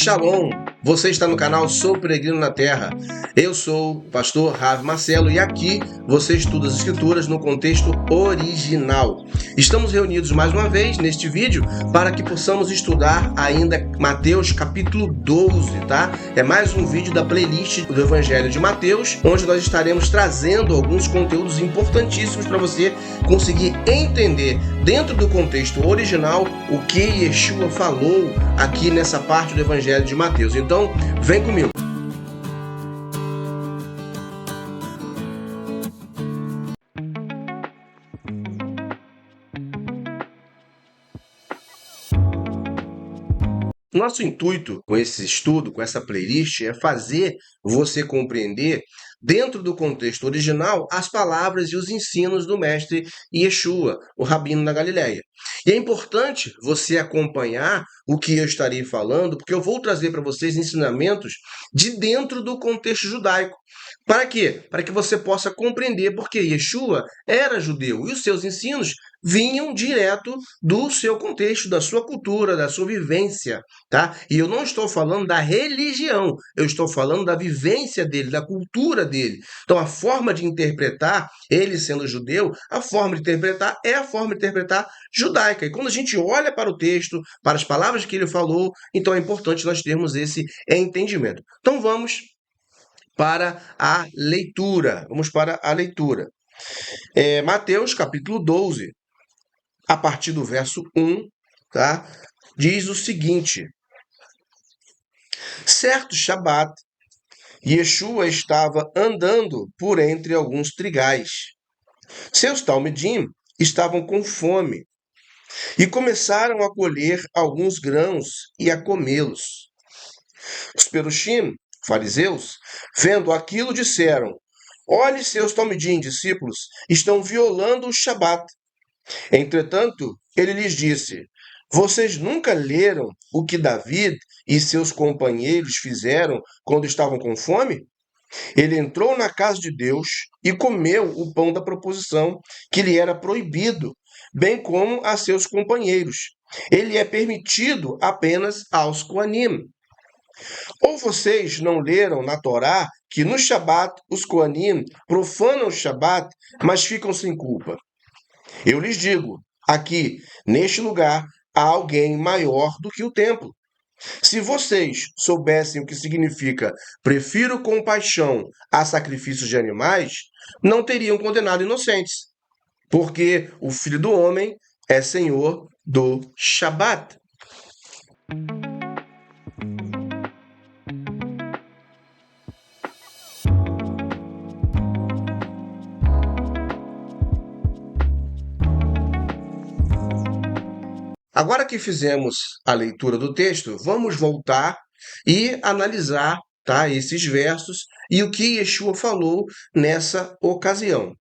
Shalom! Você está no canal Sou Peregrino na Terra. Eu sou o pastor Rav Marcelo e aqui você estuda as escrituras no contexto original. Estamos reunidos mais uma vez neste vídeo para que possamos estudar ainda Mateus capítulo 12, tá? É mais um vídeo da playlist do Evangelho de Mateus, onde nós estaremos trazendo alguns conteúdos importantíssimos para você conseguir entender dentro do contexto original o que Yeshua falou aqui nessa parte do Evangelho de Mateus. Então, vem comigo. Nosso intuito com esse estudo, com essa playlist, é fazer você compreender, dentro do contexto original, as palavras e os ensinos do mestre Yeshua, o Rabino da Galileia. E é importante você acompanhar o que eu estarei falando, porque eu vou trazer para vocês ensinamentos de dentro do contexto judaico. Para quê? Para que você possa compreender, porque Yeshua era judeu e os seus ensinos vinham direto do seu contexto, da sua cultura, da sua vivência, tá? E eu não estou falando da religião, eu estou falando da vivência dele, da cultura dele. Então, a forma de interpretar, ele sendo judeu, a forma de interpretar é a forma de interpretar judaica. E quando a gente olha para o texto, para as palavras que ele falou, então é importante nós termos esse entendimento. Então, vamos para a leitura. Vamos para a leitura. Mateus, capítulo 12, a partir do verso 1, tá? Diz o seguinte: certo Shabat, Yeshua estava andando por entre alguns trigais. Seus talmidim estavam com fome e começaram a colher alguns grãos e a comê-los. Os perushim, fariseus, vendo aquilo, disseram: olhe, seus talmidim, discípulos, estão violando o Shabat. Entretanto, ele lhes disse: vocês nunca leram o que David e seus companheiros fizeram quando estavam com fome? Ele entrou na casa de Deus e comeu o pão da proposição, que lhe era proibido, bem como a seus companheiros. Ele é permitido apenas aos Koanim. Ou vocês não leram na Torá que no Shabat os Koanim profanam o Shabat, mas ficam sem culpa? Eu lhes digo, aqui, neste lugar, há alguém maior do que o templo. Se vocês soubessem o que significa prefiro compaixão a sacrifícios de animais, não teriam condenado inocentes, porque o Filho do Homem é Senhor do Shabat. Agora que fizemos a leitura do texto, vamos voltar e analisar, tá, esses versos e o que Yeshua falou nessa ocasião.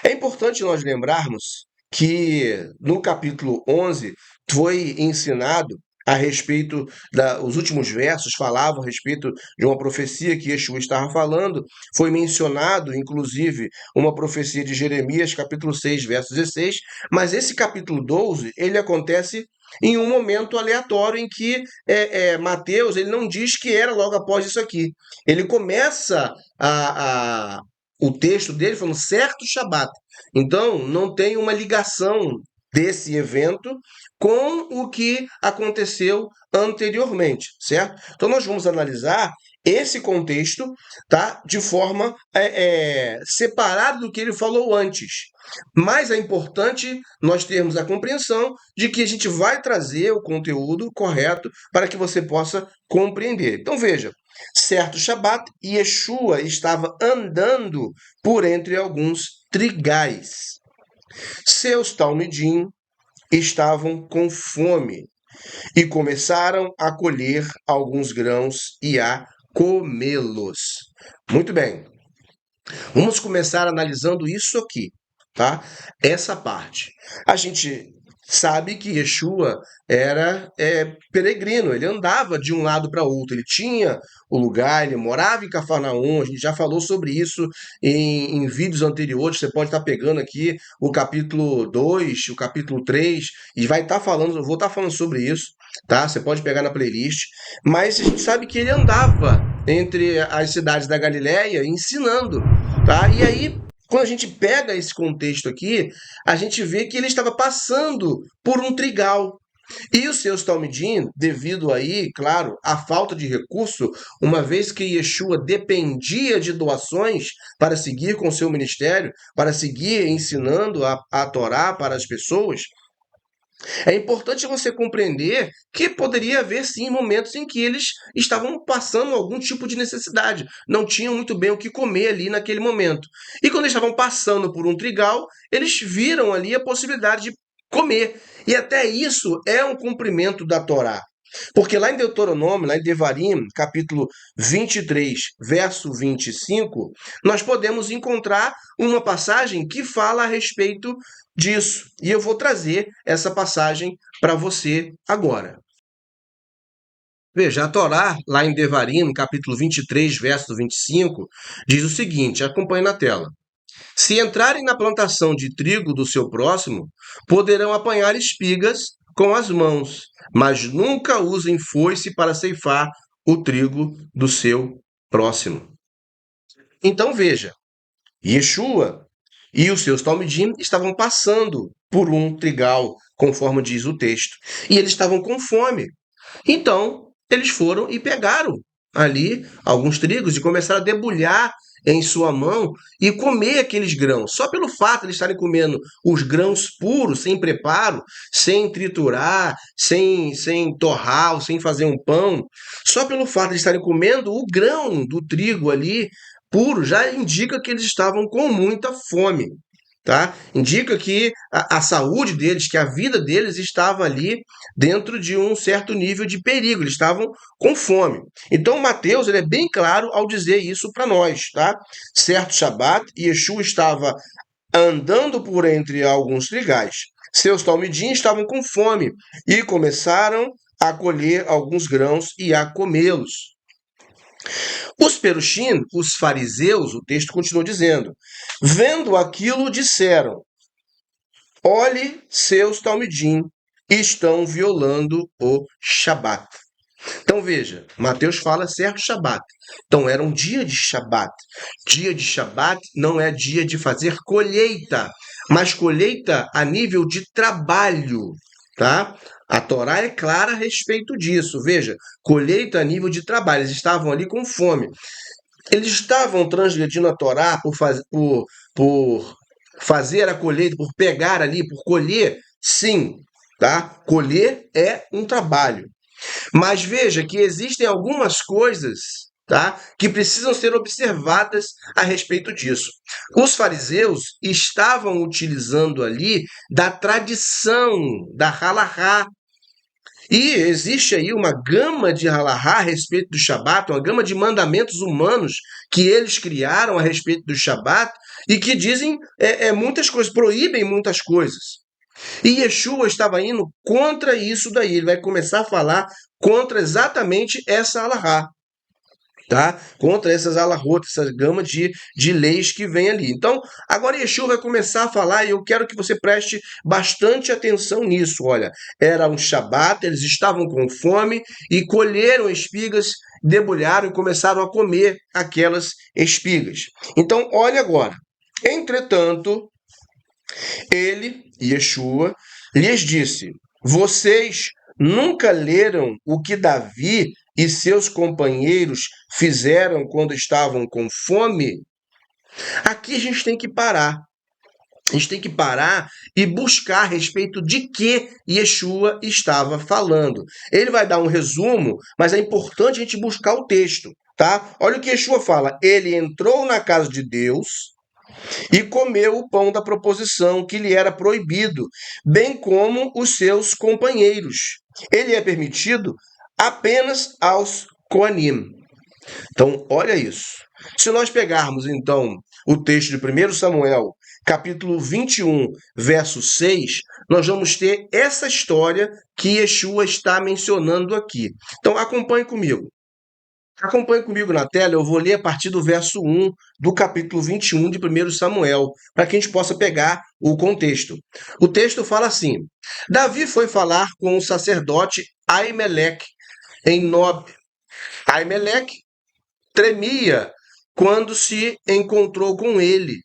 É importante nós lembrarmos que no capítulo 11 foi ensinado a respeito os últimos versos falavam a respeito de uma profecia que Yeshua estava falando. Foi mencionado, inclusive, uma profecia de Jeremias, capítulo 6, verso 16, mas esse capítulo 12, ele acontece em um momento aleatório em que Mateus ele não diz que era logo após isso aqui. Ele começa o texto dele falando certo Shabat. Então, não tem uma ligação desse evento com o que aconteceu anteriormente, certo? Então, nós vamos analisar esse contexto, tá, de forma separada do que ele falou antes. Mas é importante nós termos a compreensão de que a gente vai trazer o conteúdo correto para que você possa compreender. Então, veja, certo Shabat, Yeshua estava andando por entre alguns trigais. Seus talmidim estavam com fome e começaram a colher alguns grãos e a comê-los. Muito bem. Vamos começar analisando isso aqui, tá? Essa parte. A gente sabe que Yeshua era peregrino, ele andava de um lado para outro, ele tinha o lugar, ele morava em Cafarnaum, a gente já falou sobre isso em vídeos anteriores, você pode estar pegando aqui o capítulo 2, o capítulo 3, e vai estar falando, eu vou estar falando sobre isso. tá? Você pode pegar na playlist, mas a gente sabe que ele andava entre as cidades da Galiléia ensinando, tá? E aí, quando a gente pega esse contexto aqui, a gente vê que ele estava passando por um trigal. E os seus talmidim, devido aí, claro, à falta de recurso, uma vez que Yeshua dependia de doações para seguir com seu ministério, para seguir ensinando a Torá para as pessoas, é importante você compreender que poderia haver sim momentos em que eles estavam passando algum tipo de necessidade, não tinham muito bem o que comer ali naquele momento. E quando eles estavam passando por um trigal, eles viram ali a possibilidade de comer. E até isso é um cumprimento da Torá. Porque lá em Deuteronômio, lá em Devarim, capítulo 23, verso 25, nós podemos encontrar uma passagem que fala a respeito disso. E eu vou trazer essa passagem para você agora. Veja, a Torá, lá em Devarim, capítulo 23, verso 25, diz o seguinte, acompanhe na tela. Se entrarem na plantação de trigo do seu próximo, poderão apanhar espigas com as mãos, mas nunca usem foice para ceifar o trigo do seu próximo. Então veja, Yeshua e os seus talmidim estavam passando por um trigal, conforme diz o texto, e eles estavam com fome. Então, eles foram e pegaram ali alguns trigos e começaram a debulhar em sua mão e comer aqueles grãos. Só pelo fato de eles estarem comendo os grãos puros, sem preparo, sem triturar, sem torrar, ou sem fazer um pão, só pelo fato de estarem comendo o grão do trigo ali puro, já indica que eles estavam com muita fome. Tá? Indica que a saúde deles, que a vida deles estava ali dentro de um certo nível de perigo, eles estavam com fome. Então Mateus ele é bem claro ao dizer isso para nós. Tá? Certo Shabat, Yeshua estava andando por entre alguns trigais. Seus talmidim estavam com fome e começaram a colher alguns grãos e a comê-los. Os perushim, os fariseus, o texto continua dizendo, vendo aquilo, disseram, olhe, seus talmidim estão violando o Shabat. Então veja, Mateus fala certo Shabat. Então era um dia de Shabat. Dia de Shabat não é dia de fazer colheita, mas colheita a nível de trabalho, tá? A Torá é clara a respeito disso. Veja, colheita a nível de trabalho. Eles estavam ali com fome. Eles estavam transgredindo a Torá por fazer a colheita, por pegar ali, por colher? Sim, tá? Colher é um trabalho. Mas veja que existem algumas coisas, tá, que precisam ser observadas a respeito disso. Os fariseus estavam utilizando ali da tradição, da halahá. E existe aí uma gama de halahá a respeito do Shabat, uma gama de mandamentos humanos que eles criaram a respeito do Shabat e que dizem muitas coisas, proíbem muitas coisas. E Yeshua estava indo contra isso daí. Ele vai começar a falar contra exatamente essa alahá. Tá? Contra essas alahotas, essa gama de leis que vem ali. Então, agora Yeshua vai começar a falar e eu quero que você preste bastante atenção nisso. Olha, era um Shabat, eles estavam com fome e colheram espigas, debulharam e começaram a comer aquelas espigas. Então, olha agora. Entretanto, ele, Yeshua, lhes disse, vocês nunca leram o que Davi e seus companheiros fizeram quando estavam com fome? Aqui a gente tem que parar. A gente tem que parar e buscar a respeito de que Yeshua estava falando. Ele vai dar um resumo, mas é importante a gente buscar o texto, tá? Olha o que Yeshua fala. Ele entrou na casa de Deus e comeu o pão da proposição que lhe era proibido, bem como os seus companheiros. Ele é permitido apenas aos Koanim. Então, olha isso. Se nós pegarmos, então, o texto de 1 Samuel, capítulo 21, verso 6, nós vamos ter essa história que Yeshua está mencionando aqui. Então, acompanhe comigo. Acompanhe comigo na tela, eu vou ler a partir do verso 1 do capítulo 21 de 1 Samuel, para que a gente possa pegar o contexto. O texto fala assim, Davi foi falar com o sacerdote Aimeleque, em Nob. Aimeleque tremia quando se encontrou com ele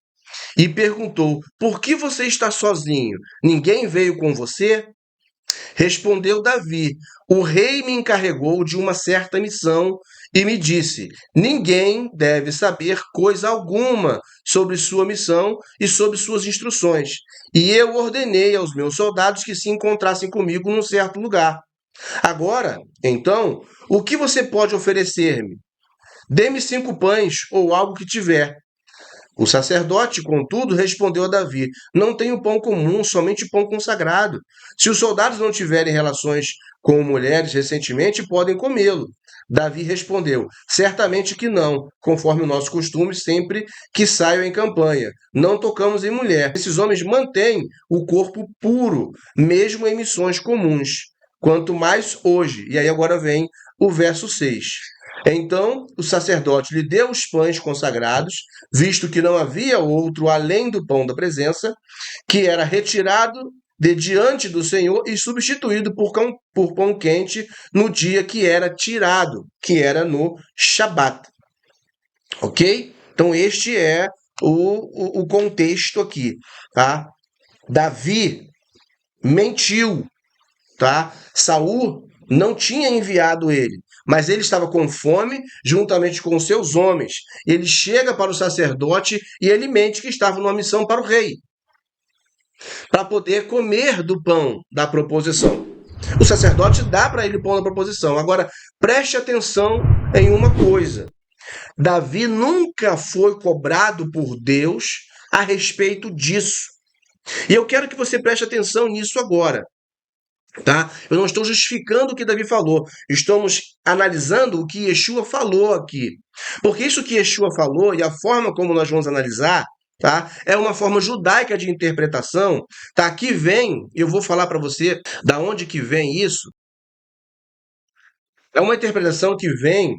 e perguntou: Por que você está sozinho? Ninguém veio com você? Respondeu Davi: O rei me encarregou de uma certa missão e me disse: Ninguém deve saber coisa alguma sobre sua missão e sobre suas instruções. E eu ordenei aos meus soldados que se encontrassem comigo num certo lugar. Agora, então, o que você pode oferecer-me? Dê-me 5 pães ou algo que tiver. O sacerdote, contudo, respondeu a Davi: Não tenho pão comum, somente pão consagrado. Se os soldados não tiverem relações com mulheres recentemente, podem comê-lo. Davi respondeu: Certamente que não, conforme o nosso costume, sempre que saio em campanha. Não tocamos em mulher. Esses homens mantêm o corpo puro, mesmo em missões comuns. Quanto mais hoje. E aí agora vem o verso 6. Então o sacerdote lhe deu os pães consagrados, visto que não havia outro além do pão da presença, que era retirado de diante do Senhor e substituído por pão quente no dia que era tirado, que era no Shabat. Ok? Então este é o contexto aqui. Tá? Davi mentiu. Tá? Saul não tinha enviado ele, mas ele estava com fome juntamente com seus homens. Ele chega para o sacerdote e ele mente que estava numa missão para o rei, para poder comer do pão da proposição. O sacerdote dá para ele o pão da proposição. Agora, preste atenção em uma coisa. Davi nunca foi cobrado por Deus a respeito disso. E eu quero que você preste atenção nisso agora. Tá? Eu não estou justificando o que Davi falou, estamos analisando o que Yeshua falou aqui. Porque isso que Yeshua falou e a forma como nós vamos analisar, tá? É uma forma judaica de interpretação, tá? Que vem, eu vou falar para você da onde que vem isso. É uma interpretação que vem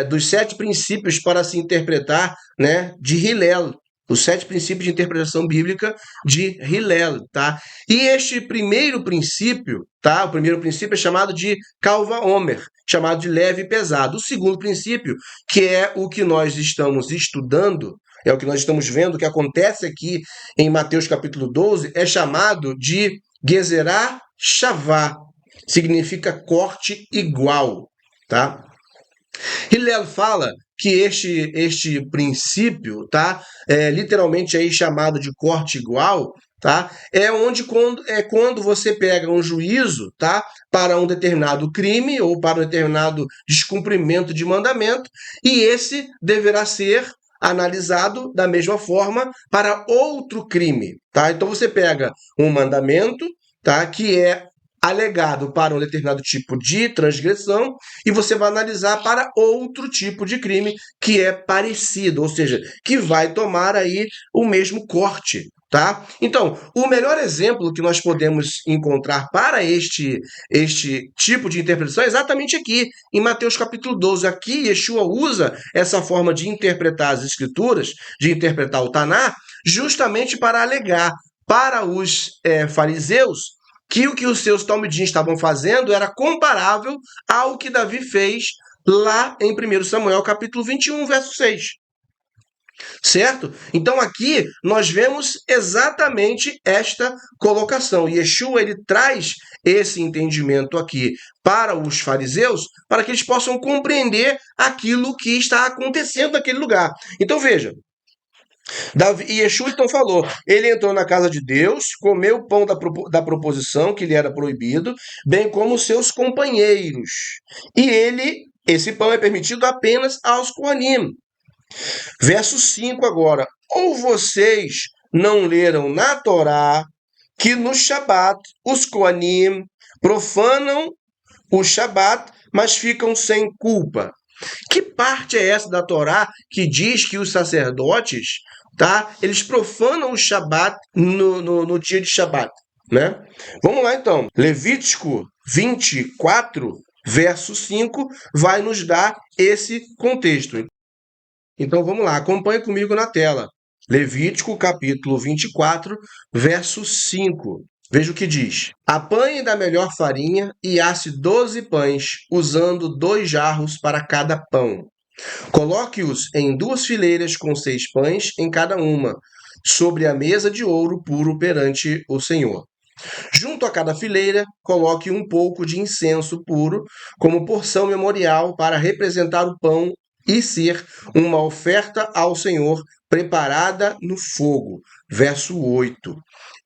dos 7 princípios para se interpretar, né, de Hillel. Os 7 princípios de interpretação bíblica de Hillel, tá? E este primeiro princípio, tá? O primeiro princípio é chamado de Calva Omer, chamado de leve e pesado. O segundo princípio, que é o que nós estamos estudando, é o que nós estamos vendo que acontece aqui em Mateus capítulo 12, é chamado de Gezerah Shavá, significa corte igual, tá? Hillel fala que este princípio, tá, literalmente aí chamado de corte igual, tá, é quando você pega um juízo, tá, para um determinado crime ou para um determinado descumprimento de mandamento, e esse deverá ser analisado da mesma forma para outro crime, tá? Então você pega um mandamento, tá, que é alegado para um determinado tipo de transgressão e você vai analisar para outro tipo de crime que é parecido, ou seja, que vai tomar aí o mesmo corte, tá? Então, o melhor exemplo que nós podemos encontrar para este tipo de interpretação é exatamente aqui, em Mateus capítulo 12. Aqui, Yeshua usa essa forma de interpretar as escrituras, de interpretar o Taná, justamente para alegar para os fariseus que o que os seus talmidim estavam fazendo era comparável ao que Davi fez lá em 1 Samuel capítulo 21, verso 6. Certo? Então aqui nós vemos exatamente esta colocação. Yeshua ele traz esse entendimento aqui para os fariseus, para que eles possam compreender aquilo que está acontecendo naquele lugar. Então veja, Davi, e Yeshua então falou, ele entrou na casa de Deus, comeu o pão da proposição, que lhe era proibido, bem como seus companheiros. E esse pão é permitido apenas aos Kohanim. Verso 5 agora. Ou vocês não leram na Torá que no Shabat os Kohanim profanam o Shabat, mas ficam sem culpa? Que parte é essa da Torá que diz que os sacerdotes, tá, eles profanam o Shabat no dia de Shabat, né? Vamos lá então. Levítico 24, verso 5, vai nos dar esse contexto. Então vamos lá, acompanhe comigo na tela. Levítico capítulo 24, verso 5. Veja o que diz. Apanhe da melhor farinha e asse 12 pães, usando 2 jarros para cada pão. Coloque-os em 2 fileiras com 6 pães em cada uma, sobre a mesa de ouro puro perante o Senhor. Junto a cada fileira, coloque um pouco de incenso puro, como porção memorial para representar o pão e ser uma oferta ao Senhor preparada no fogo. Verso 8.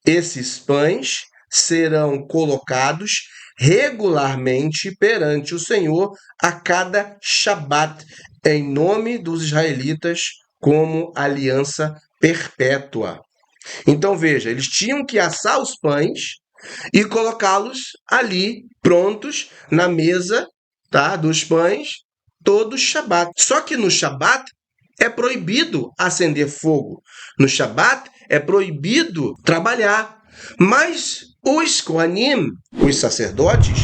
Esses pães serão colocados regularmente perante o Senhor a cada Shabat, em nome dos israelitas, como aliança perpétua. Então veja, eles tinham que assar os pães e colocá-los ali prontos na mesa, tá, dos pães, todo Shabat. Só que no Shabat é proibido acender fogo. No Shabat é proibido trabalhar. Mas os Kohanim, os sacerdotes,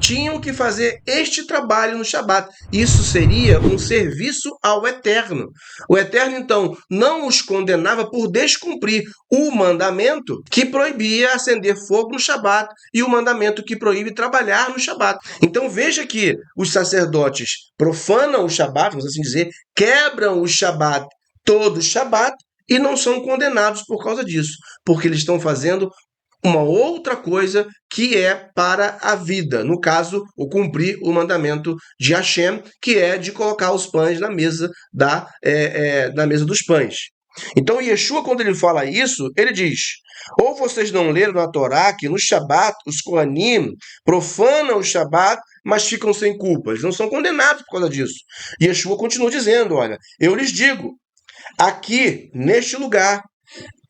tinham que fazer este trabalho no Shabat. Isso seria um serviço ao Eterno. O Eterno, então, não os condenava por descumprir o mandamento que proibia acender fogo no Shabat e o mandamento que proíbe trabalhar no Shabat. Então veja que os sacerdotes profanam o Shabat, vamos assim dizer, quebram o Shabat, todo o Shabat, e não são condenados por causa disso, porque eles estão fazendo uma outra coisa que é para a vida. No caso, o cumprir o mandamento de Hashem, que é de colocar os pães na mesa na mesa dos pães. Então, Yeshua, quando ele fala isso, ele diz: ou vocês não leram na Torá que no Shabat os Kohanim profanam o Shabat, mas ficam sem culpa. Eles não são condenados por causa disso. Yeshua continua dizendo: olha, eu lhes digo, aqui, neste lugar,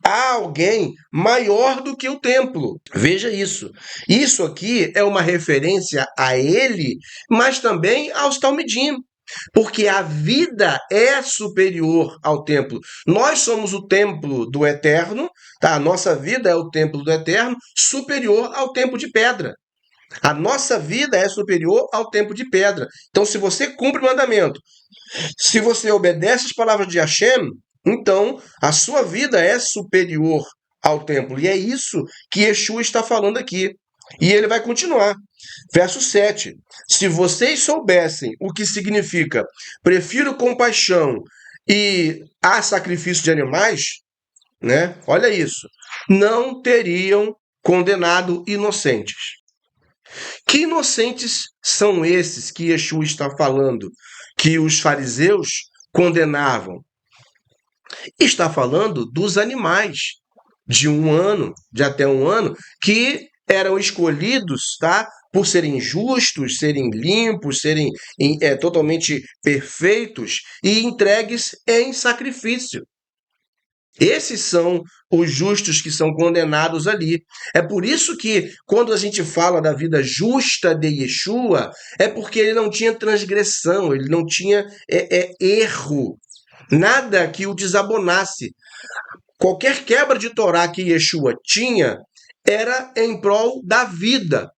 há alguém maior do que o templo. Veja isso. Isso aqui é uma referência a ele, mas também aos Talmidim. Porque a vida é superior ao templo. Nós somos o templo do Eterno, tá? A nossa vida é o templo do Eterno, superior ao templo de pedra. A nossa vida é superior ao templo de pedra. Então, se você cumpre o mandamento, se você obedece as palavras de Hashem, então a sua vida é superior ao templo. E é isso que Yeshua está falando aqui. E ele vai continuar. Verso 7. Se vocês soubessem o que significa prefiro compaixão e a sacrifício de animais, né? Olha isso. Não teriam condenado inocentes. Que inocentes são esses que Yeshua está falando, que os fariseus condenavam? Está falando dos animais de 1 ano, de até 1 ano, que eram escolhidos, tá, por serem justos, serem limpos, serem totalmente perfeitos e entregues em sacrifício. Esses são os justos que são condenados ali. É por isso que, quando a gente fala da vida justa de Yeshua, é porque ele não tinha transgressão, ele não tinha erro, nada que o desabonasse. Qualquer quebra de Torá que Yeshua tinha era em prol da vida.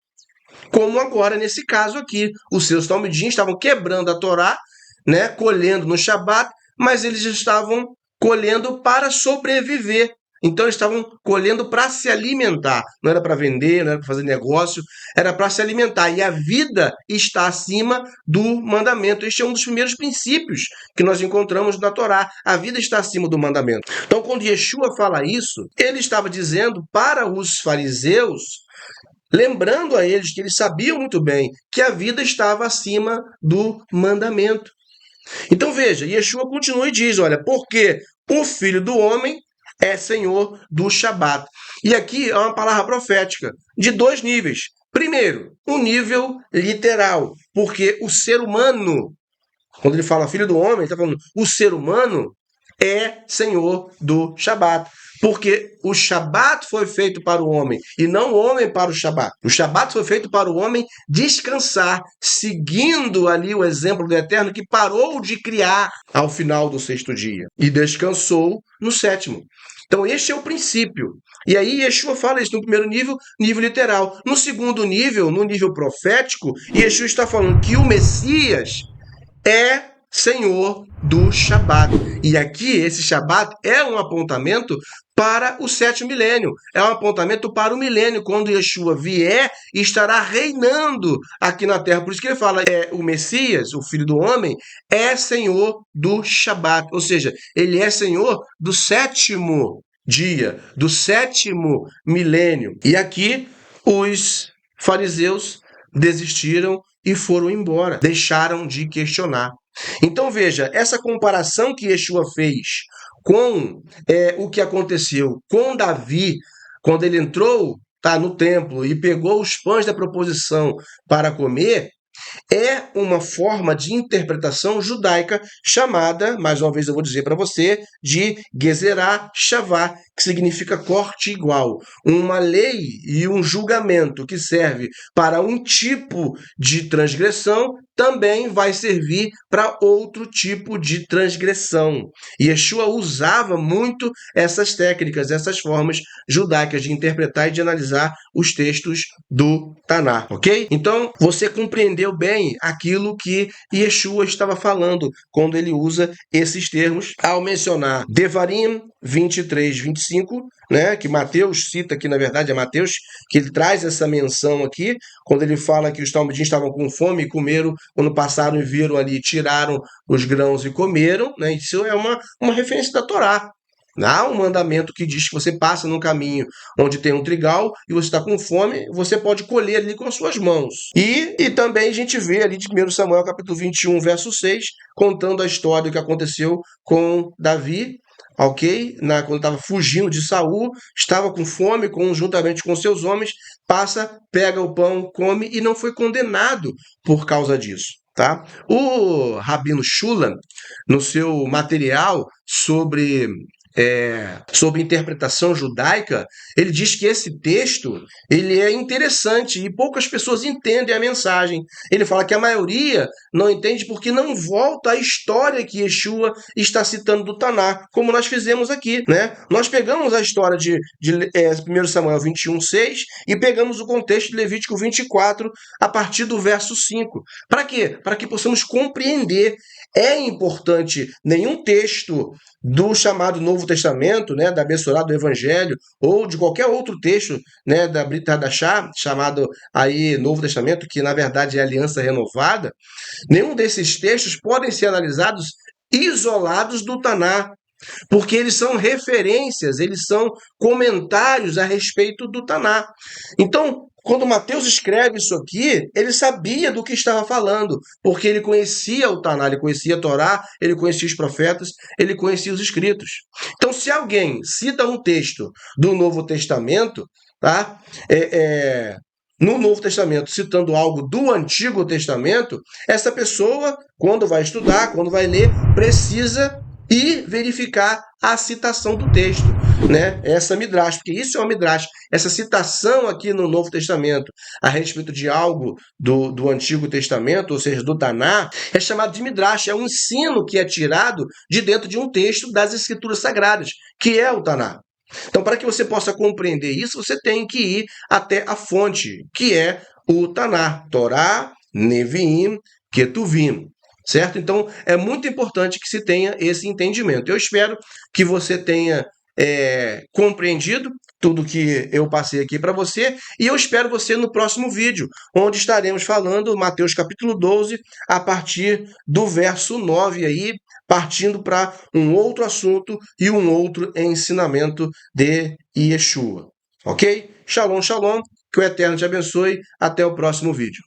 Como agora, nesse caso aqui, os seus talmidim estavam quebrando a Torá, né, colhendo no Shabat, mas eles estavam colhendo para sobreviver. Então eles estavam colhendo para se alimentar. Não era para vender, não era para fazer negócio, era para se alimentar. E a vida está acima do mandamento. Este é um dos primeiros princípios que nós encontramos na Torá. A vida está acima do mandamento. Então, quando Yeshua fala isso, ele estava dizendo para os fariseus, lembrando a eles que eles sabiam muito bem que a vida estava acima do mandamento. Então veja, Yeshua continua e diz, olha, porque o Filho do Homem é Senhor do Shabat. E aqui é uma palavra profética de 2 níveis. Primeiro, um nível literal, porque o ser humano, quando ele fala Filho do Homem, ele está falando o ser humano é Senhor do Shabat. Porque o Shabat foi feito para o homem e não o homem para o Shabat. O Shabat foi feito para o homem descansar, seguindo ali o exemplo do Eterno que parou de criar ao final do 6º dia e descansou no 7º. Então este é o princípio. E aí Yeshua fala isso no primeiro nível, nível literal. No segundo nível, no nível profético, Yeshua está falando que o Messias é Senhor do Shabat. E aqui esse Shabat é um apontamento para o sétimo milênio. É um apontamento para o milênio, quando Yeshua vier e estará reinando aqui na terra. Por isso que ele fala, o Messias, o Filho do Homem, é Senhor do Shabat. Ou seja, ele é Senhor do sétimo dia, do sétimo milênio. E aqui os fariseus desistiram e foram embora, deixaram de questionar. Então veja, essa comparação que Yeshua fez com o que aconteceu com Davi, quando ele entrou no templo e pegou os pães da proposição para comer, é uma forma de interpretação judaica chamada, mais uma vez eu vou dizer para você, de Gezerah Shavá, que significa corte igual. Uma lei e um julgamento que serve para um tipo de transgressão também vai servir para outro tipo de transgressão. E Yeshua usava muito essas técnicas, essas formas judaicas de interpretar e de analisar os textos do Taná, ok? Então, você compreendeu bem aquilo que Yeshua estava falando quando ele usa esses termos ao mencionar Devarim 23, 25, né, que Mateus cita aqui, na verdade é Mateus que ele traz essa menção aqui, quando ele fala que os talmudinos estavam com fome e comeram, quando passaram e viram ali, tiraram os grãos e comeram, né? Isso é uma referência da Torá. Há um mandamento que diz que você passa num caminho onde tem um trigal e você está com fome, você pode colher ali com as suas mãos. E também a gente vê ali de 1 Samuel capítulo 21, verso 6, contando a história que aconteceu com Davi, ok? Quando estava fugindo de Saul, estava com fome, juntamente com seus homens, passa, pega o pão, come e não foi condenado por causa disso. Tá? O Rabino Shulam, no seu material sobre interpretação judaica, ele diz que esse texto ele é interessante e poucas pessoas entendem a mensagem. Ele fala que a maioria não entende porque não volta à história que Yeshua está citando do Taná, como nós fizemos aqui, né? Nós pegamos a história de 1 Samuel 21, 6 e pegamos o contexto de Levítico 24 a partir do verso 5. Para quê? Para que possamos compreender. É importante nenhum texto do chamado Novo Testamento, né, da Bessorá do Evangelho, ou de qualquer outro texto, né, da Brit Hadashah, chamado aí Novo Testamento, que na verdade é Aliança Renovada, nenhum desses textos podem ser analisados isolados do Taná, porque eles são referências, eles são comentários a respeito do Taná. Então, quando Mateus escreve isso aqui, ele sabia do que estava falando, porque ele conhecia o Taná, ele conhecia a Torá, ele conhecia os profetas, ele conhecia os escritos. Então, se alguém cita um texto do Novo Testamento, tá? No Novo Testamento, citando algo do Antigo Testamento, essa pessoa, quando vai estudar, quando vai ler, precisa e verificar a citação do texto, né? Essa midrash, porque isso é uma midrash, essa citação aqui no Novo Testamento a respeito de algo do Antigo Testamento, ou seja, do Taná, é chamado de midrash, é um ensino que é tirado de dentro de um texto das Escrituras Sagradas, que é o Taná. Então, para que você possa compreender isso, você tem que ir até a fonte, que é o Taná, Torá, Neviim, Ketuvim. Certo? Então, é muito importante que se tenha esse entendimento. Eu espero que você tenha compreendido tudo que eu passei aqui para você e eu espero você no próximo vídeo, onde estaremos falando Mateus capítulo 12, a partir do verso 9 aí, partindo para um outro assunto e um outro ensinamento de Yeshua. Ok? Shalom, shalom. Que o Eterno te abençoe. Até o próximo vídeo.